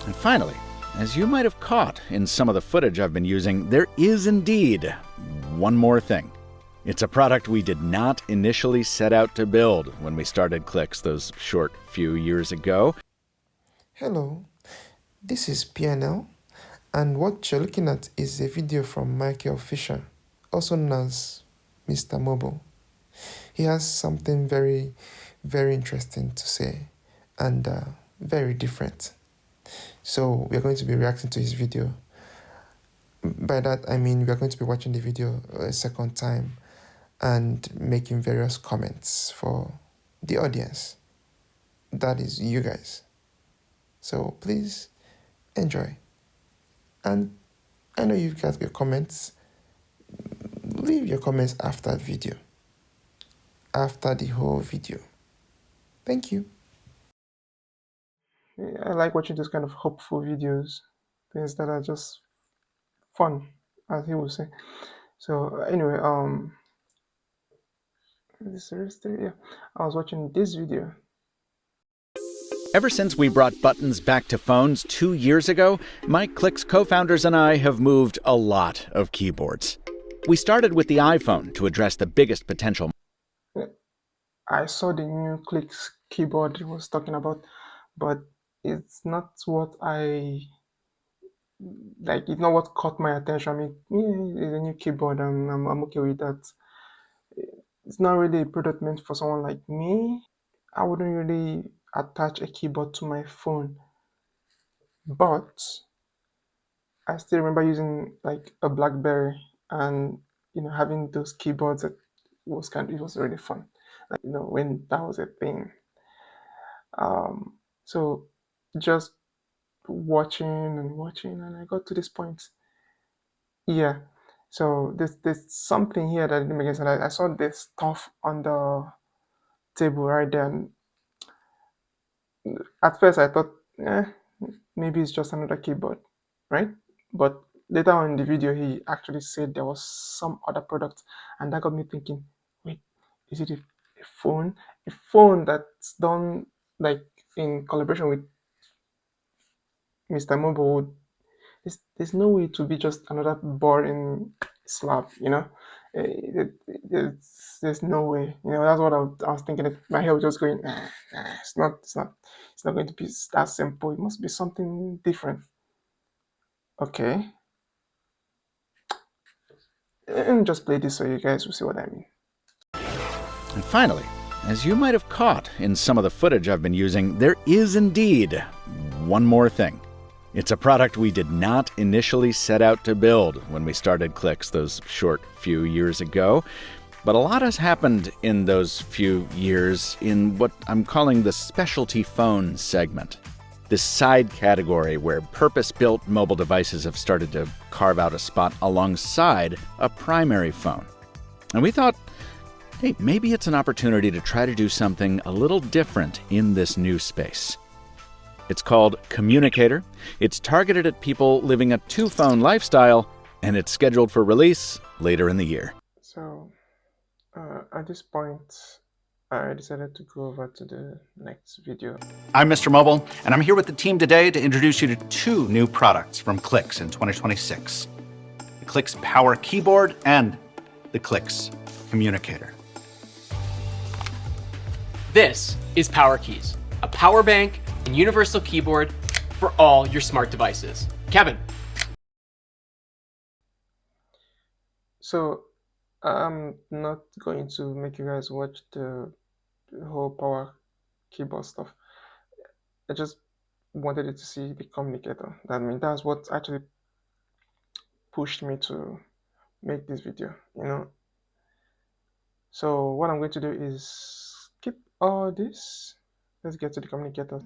And finally, as you might have caught in some of the footage I've been using, there is indeed one more thing. It's a product we did not initially set out to build when we started Clicks those short few years ago. Hello, this is Pn'L, and what you're looking at is a video from Michael Fisher, also known as Mr.Mobi. He has something very, very interesting to say and very different. So we're going to be reacting to his video. By that I mean we're going to be watching the video a second time and making various comments for the audience. That is you guys. So please enjoy. And I know you've got your comments. Leave your comments after the video. After the whole video. Thank you. I like watching those kind of hopeful videos. Things that are just fun, as he would say. So anyway, I was watching this video. Ever since we brought buttons back to phones 2 years ago, my Clicks co-founders and I have moved a lot of keyboards. We started with the iPhone to address the biggest potential. I saw the new Clicks keyboard he was talking about, but it's not what I like. It's not what caught my attention. I mean, yeah, it's a new keyboard. I'm okay with that. It's not really a product meant for someone like me. I wouldn't really attach a keyboard to my phone, but I still remember using like a blackberry, and having those keyboards. It was really fun. Like, when that was a thing. So just watching, and I got to this point. Yeah. So there's something here that didn't make sense. I saw this stuff on the table right there. And at first I thought, maybe it's just another keyboard, right? But later on in the video, he actually said there was some other product, and that got me thinking, wait, is it a phone? A phone that's done like in collaboration with Mr.Mobi? There's no way to be just another boring slab, there's no way. That's what I was thinking. My head was just going, it's not going to be that simple. It must be something different. Okay. And just play this so you guys will see what I mean. And finally, as you might have caught in some of the footage I've been using, there is indeed one more thing. It's a product we did not initially set out to build when we started Clicks those short few years ago. But a lot has happened in those few years in what I'm calling the specialty phone segment. This side category where purpose-built mobile devices have started to carve out a spot alongside a primary phone. And we thought, hey, maybe it's an opportunity to try to do something a little different in this new space. It's called Communicator. It's targeted at people living a two-phone lifestyle, and it's scheduled for release later in the year. So, at this point, I decided to go over to the next video. I'm Mr.Mobi, and I'm here with the team today to introduce you to two new products from Clicks in 2026. The Clicks Power Keyboard and the Clicks Communicator. This is Power Keys, a power bank and universal keyboard for all your smart devices. Kevin. So I'm not going to make you guys watch the whole power keyboard stuff. I just wanted you to see the communicator. That's what actually pushed me to make this video, So what I'm going to do is skip all this. Let's get to the communicator.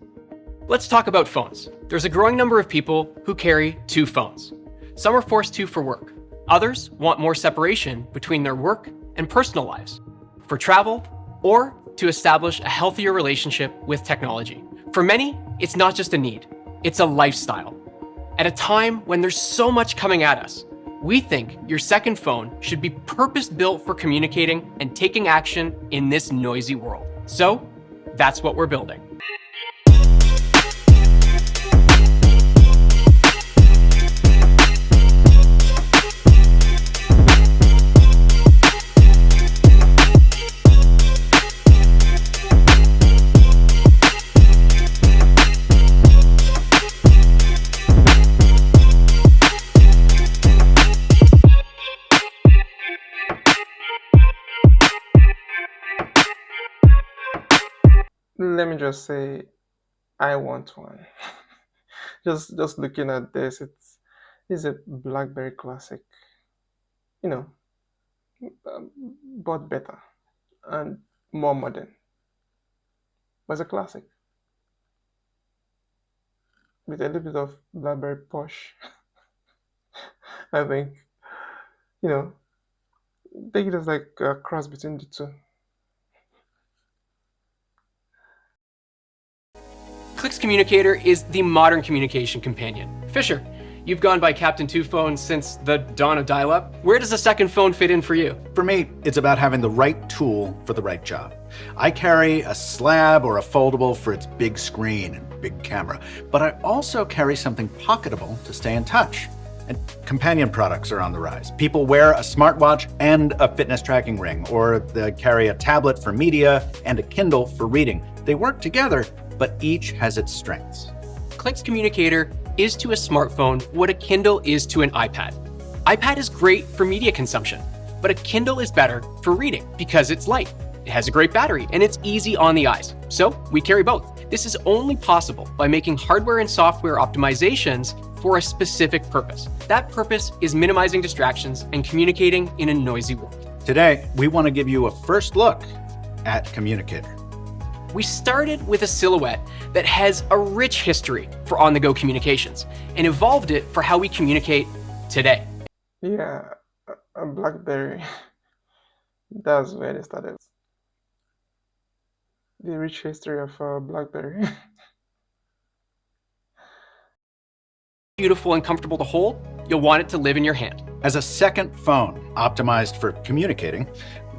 Let's talk about phones. There's a growing number of people who carry two phones. Some are forced to for work. Others want more separation between their work and personal lives, for travel, or to establish a healthier relationship with technology. For many, it's not just a need, it's a lifestyle. At a time when there's so much coming at us, we think your second phone should be purpose-built for communicating and taking action in this noisy world. So, that's what we're building. let me just say, I want one. Just looking at this, it's a BlackBerry classic, you know, but better and more modern. But it's a classic with a little bit of BlackBerry posh. I think, you know, take it as like a cross between the two. Clicks Communicator is the modern communication companion. Fisher, you've gone by Captain Two phones since the dawn of dial-up. Where does a second phone fit in for you? For me, it's about having the right tool for the right job. I carry a slab or a foldable for its big screen and big camera, but I also carry something pocketable to stay in touch. And companion products are on the rise. People wear a smartwatch and a fitness tracking ring, or they carry a tablet for media and a Kindle for reading. They work together, but each has its strengths. Clicks Communicator is to a smartphone what a Kindle is to an iPad. iPad is great for media consumption, but a Kindle is better for reading because it's light. It has a great battery and it's easy on the eyes. So we carry both. This is only possible by making hardware and software optimizations for a specific purpose. That purpose is minimizing distractions and communicating in a noisy world. Today, we want to give you a first look at Communicator. We started with a silhouette that has a rich history for on-the-go communications and evolved it for how we communicate today. Yeah, a BlackBerry. That's where they started. The rich history of BlackBerry. Beautiful and comfortable to hold, you'll want it to live in your hand. As a second phone optimized for communicating,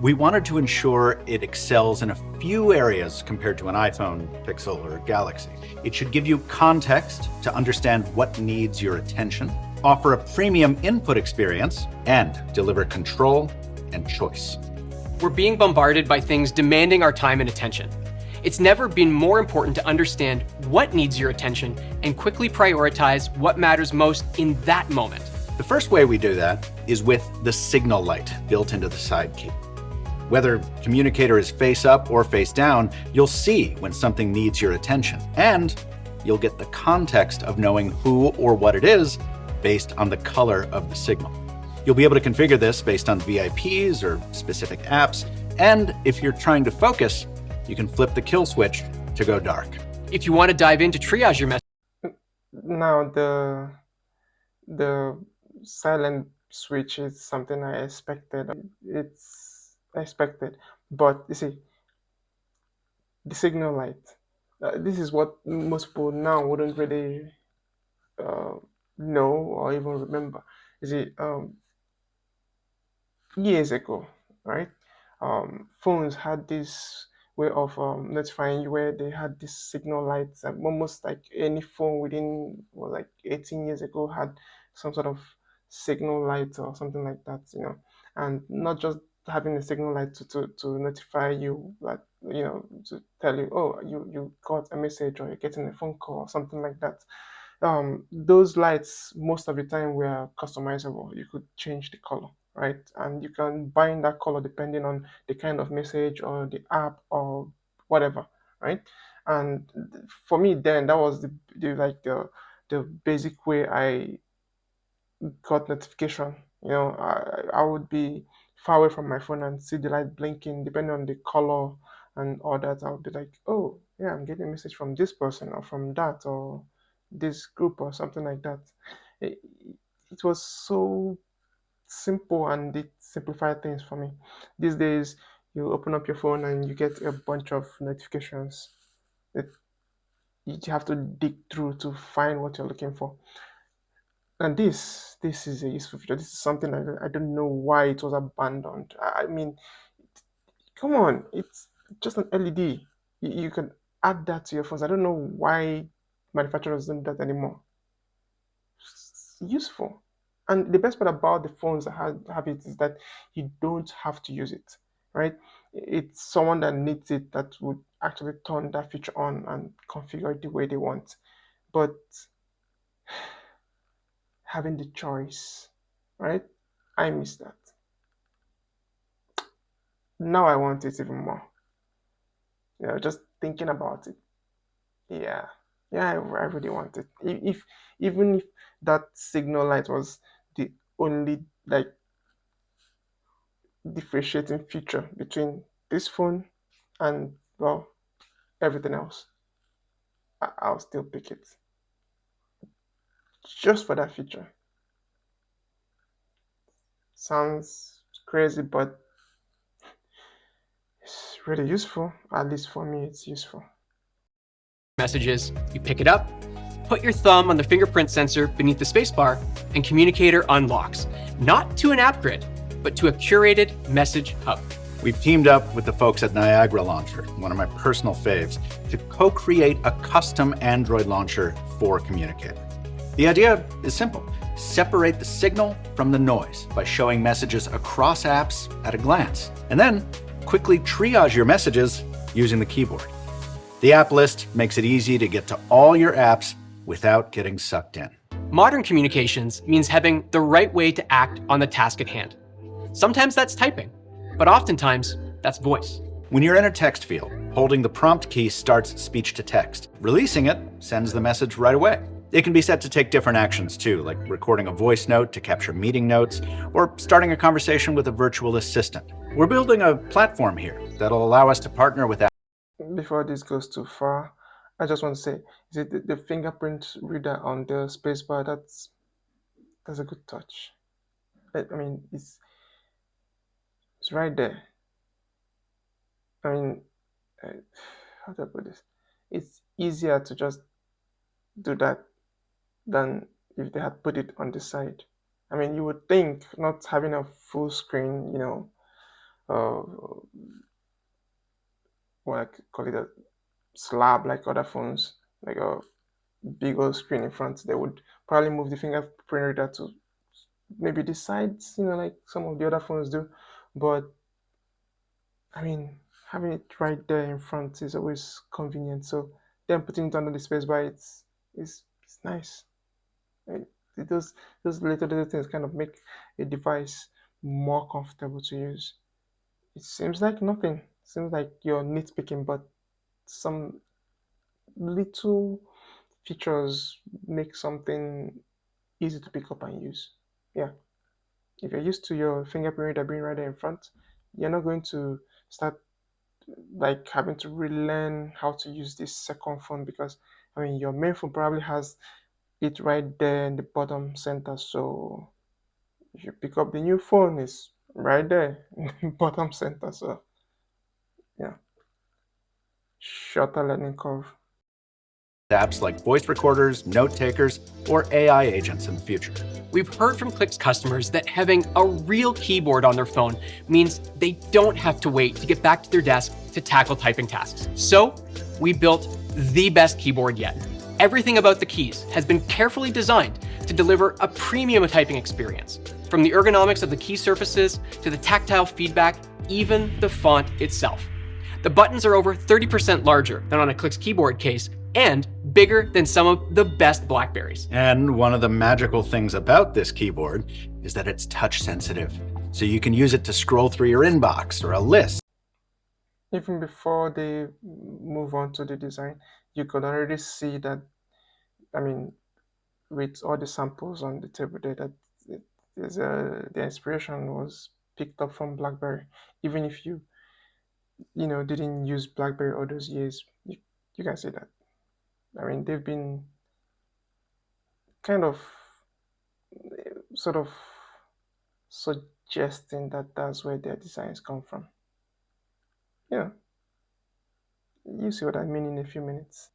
we wanted to ensure it excels in a few areas compared to an iPhone, Pixel, or Galaxy. It should give you context to understand what needs your attention, offer a premium input experience, and deliver control and choice. We're being bombarded by things demanding our time and attention. It's never been more important to understand what needs your attention and quickly prioritize what matters most in that moment. The first way we do that is with the signal light built into the side key. Whether Communicator is face up or face down, you'll see when something needs your attention, and you'll get the context of knowing who or what it is based on the color of the signal. You'll be able to configure this based on VIPs or specific apps, and if you're trying to focus, you can flip the kill switch to go dark. If you want to dive in to triage your message, Now the silent switch is something I expected. It's expected, but you see, the signal light. This is what most people now wouldn't really know or even remember. You see, years ago, right? Phones had this way of notifying you where they had this signal lights, almost like any phone within like 18 years ago had some sort of signal light or something like that, and not just having a signal light to notify you, like, to tell you, oh, you got a message or you're getting a phone call or something like that. Those lights most of the time were customizable. You could change the color, right? And you can bind that color depending on the kind of message or the app or whatever, right? And for me, then that was the basic way I got notification. I would be far away from my phone and see the light blinking depending on the color and all that. I would be like, oh yeah, I'm getting a message from this person or from that or this group or something like that. It, it was so simple and it simplified things for me. These days, you open up your phone and you get a bunch of notifications that you have to dig through to find what you're looking for. And this is a useful feature. This is something I don't know why it was abandoned. I mean, come on, it's just an LED. You can add that to your phones. I don't know why manufacturers don't do that anymore. It's useful. And the best part about the phones that have it is that you don't have to use it, right? It's someone that needs it that would actually turn that feature on and configure it the way they want. But having the choice, right? I miss that. Now I want it even more. just thinking about it. Yeah, I really want it. Even if that signal light was the only like differentiating feature between this phone and, well, everything else, I'll still pick it just for that feature. Sounds crazy, but it's really useful. At least for me, it's useful. Messages, you pick it up, put your thumb on the fingerprint sensor beneath the spacebar, and Communicator unlocks, not to an app grid, but to a curated message hub. We've teamed up with the folks at Niagara Launcher, one of my personal faves, to co-create a custom Android launcher for Communicator. The idea is simple. Separate the signal from the noise by showing messages across apps at a glance, and then quickly triage your messages using the keyboard. The app list makes it easy to get to all your apps without getting sucked in. Modern communications means having the right way to act on the task at hand. Sometimes that's typing, but oftentimes that's voice. When you're in a text field, holding the prompt key starts speech to text. Releasing it sends the message right away. It can be set to take different actions too, like recording a voice note to capture meeting notes, or starting a conversation with a virtual assistant. We're building a platform here that'll allow us to partner with apps. Before this goes too far, I just want to say, is it the fingerprint reader on the spacebar? That's a good touch. I mean, it's right there. I mean, how do I put this? It's easier to just do that than if they had put it on the side. I mean, you would think not having a full screen, what I could call it, a slab like other phones, like a big old screen in front, they would probably move the fingerprint reader to maybe the sides, like some of the other phones do. But I mean, having it right there in front is always convenient. So then putting it under the spacebar, it's nice. Those little things kind of make a device more comfortable to use. It seems like nothing. Seems like you're nitpicking, but some little features make something easy to pick up and use. Yeah. If you're used to your fingerprint reader being right there in front, you're not going to start like having to relearn how to use this second phone, because I mean your main phone probably has it right there in the bottom center. So if you pick up the new phone, it's right there in the bottom center. So yeah, shorter learning curve. Apps like voice recorders, note takers, or AI agents in the future. We've heard from Clicks customers that having a real keyboard on their phone means they don't have to wait to get back to their desk to tackle typing tasks. So we built the best keyboard yet. Everything about the keys has been carefully designed to deliver a premium typing experience. From the ergonomics of the key surfaces to the tactile feedback, even the font itself. The buttons are over 30% larger than on a Clicks keyboard case and bigger than some of the best Blackberries. And one of the magical things about this keyboard is that it's touch sensitive, so you can use it to scroll through your inbox or a list. Even before they move on to the design, you could already see that, I mean, with all the samples on the table there, that the inspiration was picked up from BlackBerry. Even if you didn't use BlackBerry all those years, you can say that. I mean, they've been kind of sort of suggesting that that's where their designs come from. Yeah, you see what I mean in a few minutes.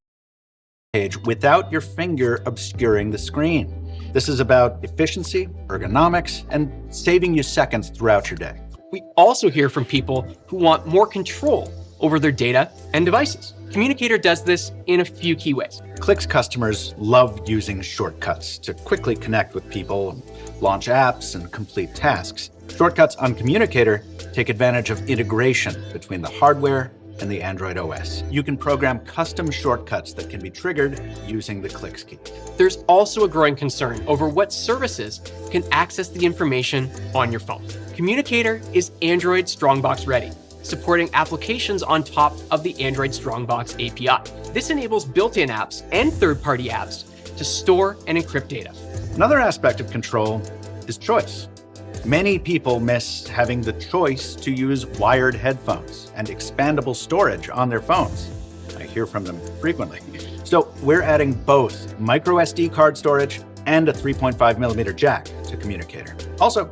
Page without your finger obscuring the screen. This is about efficiency, ergonomics, and saving you seconds throughout your day. We also hear from people who want more control over their data and devices. Communicator does this in a few key ways. Clicks customers love using shortcuts to quickly connect with people, launch apps, and complete tasks. Shortcuts on Communicator take advantage of integration between the hardware and the Android OS. You can program custom shortcuts that can be triggered using the Clicks key. There's also a growing concern over what services can access the information on your phone. Communicator is Android Strongbox ready. supporting applications on top of the Android Strongbox API. This enables built-in apps and third-party apps to store and encrypt data. Another aspect of control is choice. Many people miss having the choice to use wired headphones and expandable storage on their phones. I hear from them frequently. So we're adding both micro SD card storage and a 3.5mm jack to Communicator. Also,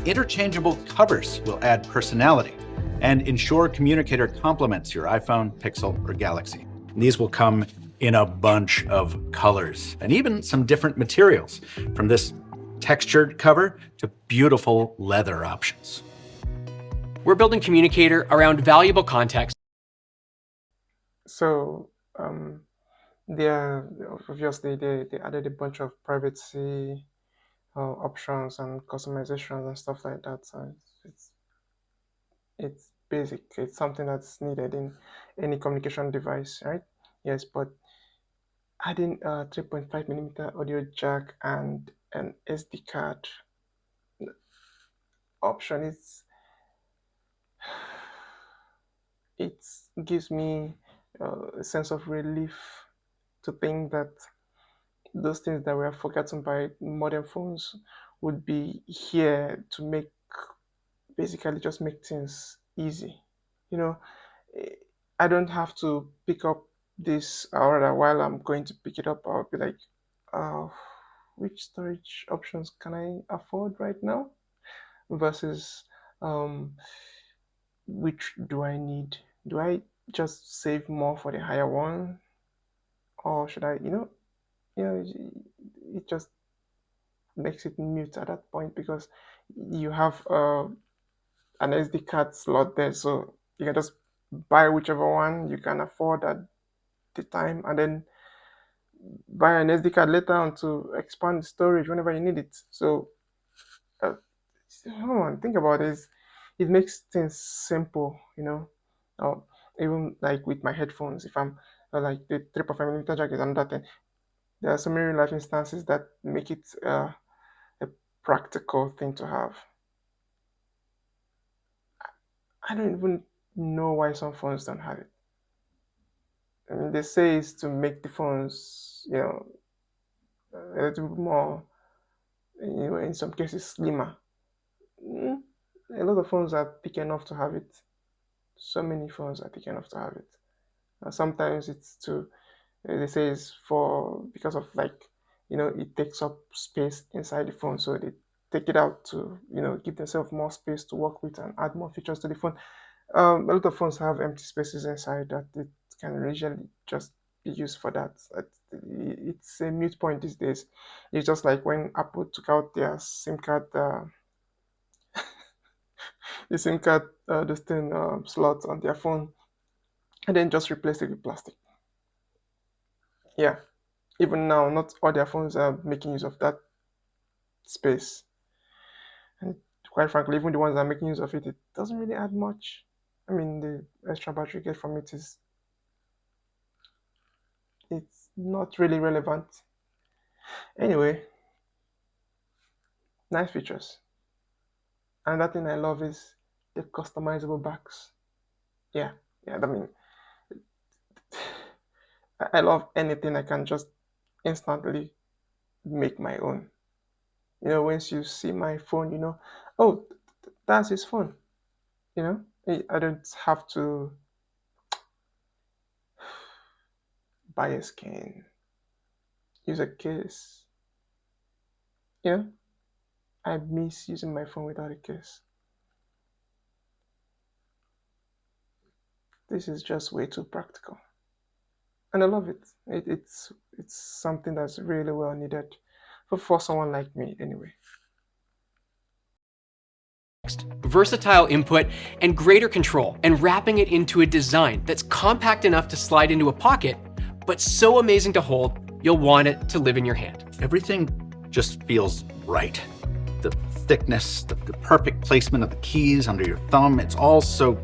interchangeable covers will add personality and ensure Communicator complements your iPhone, Pixel, or Galaxy. These will come in a bunch of colors and even some different materials, from this textured cover to beautiful leather options. We're building Communicator around valuable context. So obviously they added a bunch of privacy options and customizations and stuff like that. So it's basic. It's something that's needed in any communication device, right? Yes, but adding a 3.5mm audio jack and an SD card option it gives me a sense of relief to think that those things that were forgotten by modern phones would be here to basically just make things easy. I don't have to pick up this, or rather, while I'm going to pick it up, I'll be like, which storage options can I afford right now versus which do I need? Do I just save more for the higher one, or should I, it just makes it mute at that point, because you have an SD card slot there, so you can just buy whichever one you can afford at the time, and then buy an SD card later on to expand the storage whenever you need it. So think about this. It makes things simple, even like with my headphones, if I'm like the 3.5mm jack is another thing. There are so many real life instances that make it a practical thing to have. I don't even know why some phones don't have it. I mean, they say it's to make the phones, a little bit more, in some cases slimmer. A lot of phones are thick enough to have it. So many phones are thick enough to have it. Sometimes it's they say it's because of it takes up space inside the phone, so they take it out to give themselves more space to work with and add more features to the phone. A lot of phones have empty spaces inside that it can usually just be used for that. It's a mute point these days. It's just like when Apple took out their SIM card, the SIM card slot on their phone, and then just replaced it with plastic. Yeah, even now, not all their phones are making use of that space. And quite frankly, even the ones that are making use of it, it doesn't really add much. I mean, the extra battery you get from it it's not really relevant. Anyway, nice features. Another thing I love is the customizable backs. Yeah, I mean, I love anything I can just instantly make my own. Once you see my phone, oh, that's his phone. I don't have to buy a skin, use a case. I miss using my phone without a case. This is just way too practical, and I love it. It's something that's really well needed for someone like me, anyway. Versatile input and greater control, and wrapping it into a design that's compact enough to slide into a pocket, but so amazing to hold, you'll want it to live in your hand. Everything just feels right. The thickness, the perfect placement of the keys under your thumb, it's all so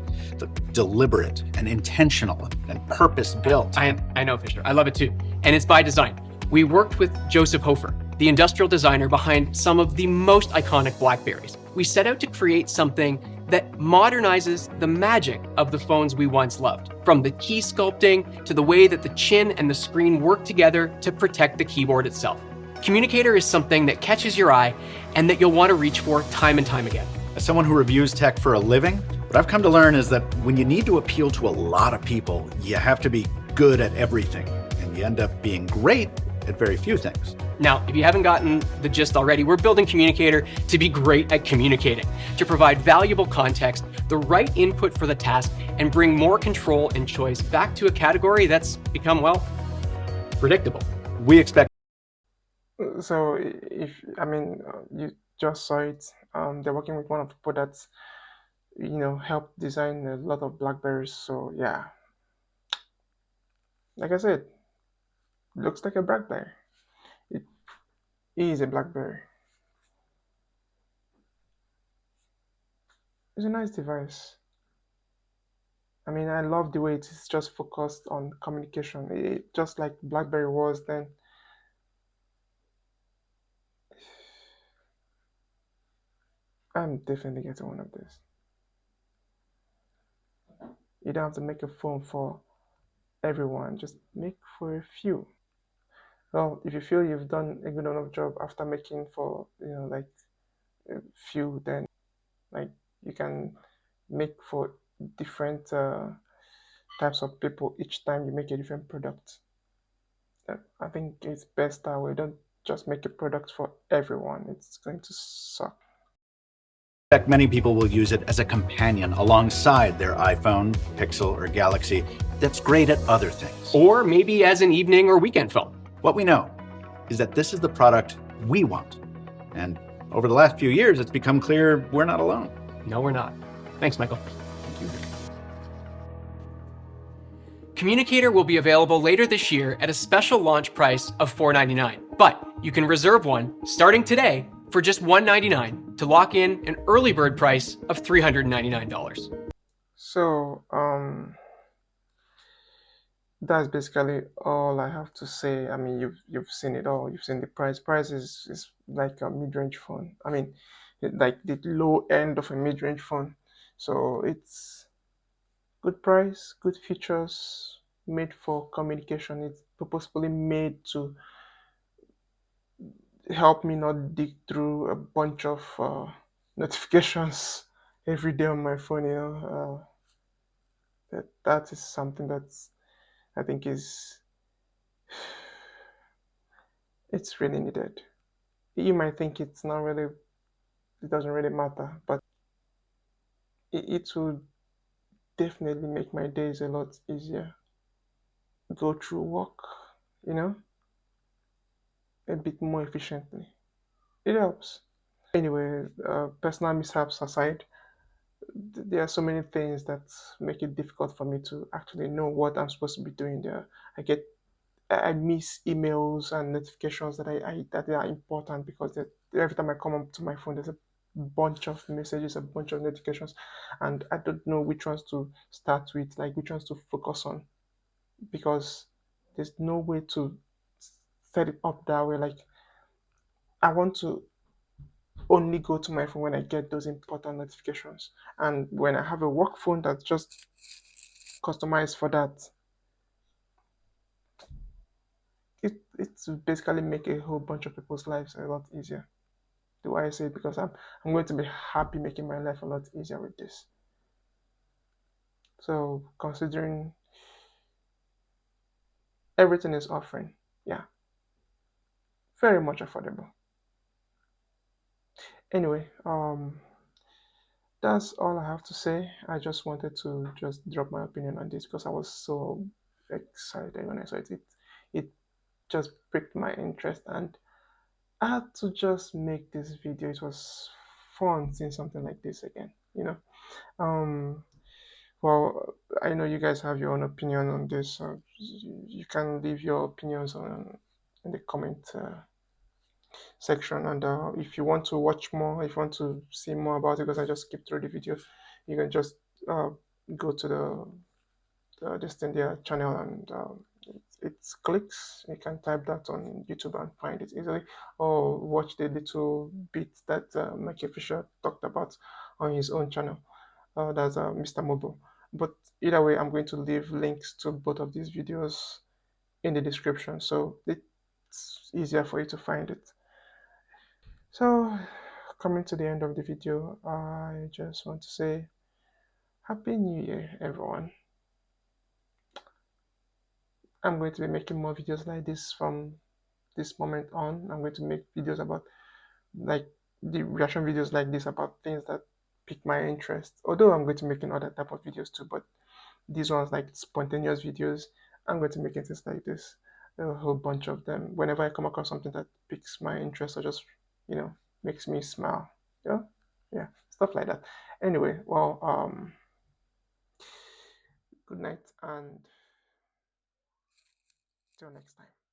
deliberate and intentional and purpose-built. I know, Fisher. I love it too. And it's by design. We worked with Joseph Hofer, the industrial designer behind some of the most iconic BlackBerries. We set out to create something that modernizes the magic of the phones we once loved, from the key sculpting to the way that the chin and the screen work together to protect the keyboard itself. Communicator is something that catches your eye and that you'll want to reach for time and time again. As someone who reviews tech for a living, what I've come to learn is that when you need to appeal to a lot of people, you have to be good at everything, and you end up being great at very few things. Now, if you haven't gotten the gist already, we're building Communicator to be great at communicating, to provide valuable context, the right input for the task, and bring more control and choice back to a category that's become, well, predictable. We expect. So you just saw it. They're working with one of the people that's, helped design a lot of Blackberries. So yeah, like I said, looks like a Blackberry. It is a Blackberry. It's a nice device. I mean, I love the way it is just focused on communication. Just like BlackBerry was then. I'm definitely getting one of these. You don't have to make a phone for everyone. Just make for a few. Well, if you feel you've done a good enough job after making for, like a few, then like you can make for different types of people each time you make a different product. I think it's best that way. Don't just make a product for everyone. It's going to suck. Many people will use it as a companion alongside their iPhone, Pixel, or Galaxy that's great at other things. Or maybe as an evening or weekend phone. What we know is that this is the product we want. And over the last few years, it's become clear we're not alone. No, we're not. Thanks, Michael. Thank you. Communicator will be available later this year at a special launch price of $499, but you can reserve one starting today for just $199 to lock in an early bird price of $399. So that's basically all I have to say. I mean, you've seen it all. You've seen the price. Price is like a mid-range phone. I mean, like the low end of a mid-range phone. So it's good price, good features, made for communication. It's purposefully made to help me not dig through a bunch of notifications every day on my phone. That is something that's I think it's really needed. You might think it doesn't really matter, but it will definitely make my days a lot easier. Go through work, a bit more efficiently. It helps. Anyway, personal mishaps aside, there are so many things that make it difficult for me to actually know what I'm supposed to be doing there. I miss emails and notifications that that are important because every time I come up to my phone, there's a bunch of messages, a bunch of notifications, and I don't know which ones to start with, like which ones to focus on, because there's no way to set it up that way. Like I want to only go to my phone when I get those important notifications, and when I have a work phone that's just customized for that, it's basically make a whole bunch of people's lives a lot easier. The way I say it, because I'm going to be happy making my life a lot easier with this. So considering everything is offering, yeah, very much affordable. Anyway, that's all I have to say. I just wanted to just drop my opinion on this because I was so excited when I saw it. It just piqued my interest, and I had to just make this video. It was fun seeing something like this again, Well, I know you guys have your own opinion on this. So you can leave your opinions in the comment section. And if you want to watch more, if you want to see more about it, because I just skipped through the video, you can just go to their channel, and it's Clicks. You can type that on YouTube and find it easily, or watch the little bits that Michael Fisher talked about on his own channel. That's Mr.Mobi. But either way, I'm going to leave links to both of these videos in the description, so it's easier for you to find it. So, coming to the end of the video, I just want to say Happy New Year, everyone. I'm going to be making more videos like this from this moment on. I'm going to make videos about like the reaction videos like this about things that pique my interest. Although I'm going to make other type of videos too, but these ones like spontaneous videos, I'm going to make things like this. A whole bunch of them. Whenever I come across something that piques my interest or just makes me smile. Yeah, stuff like that. Anyway, well, good night and till next time.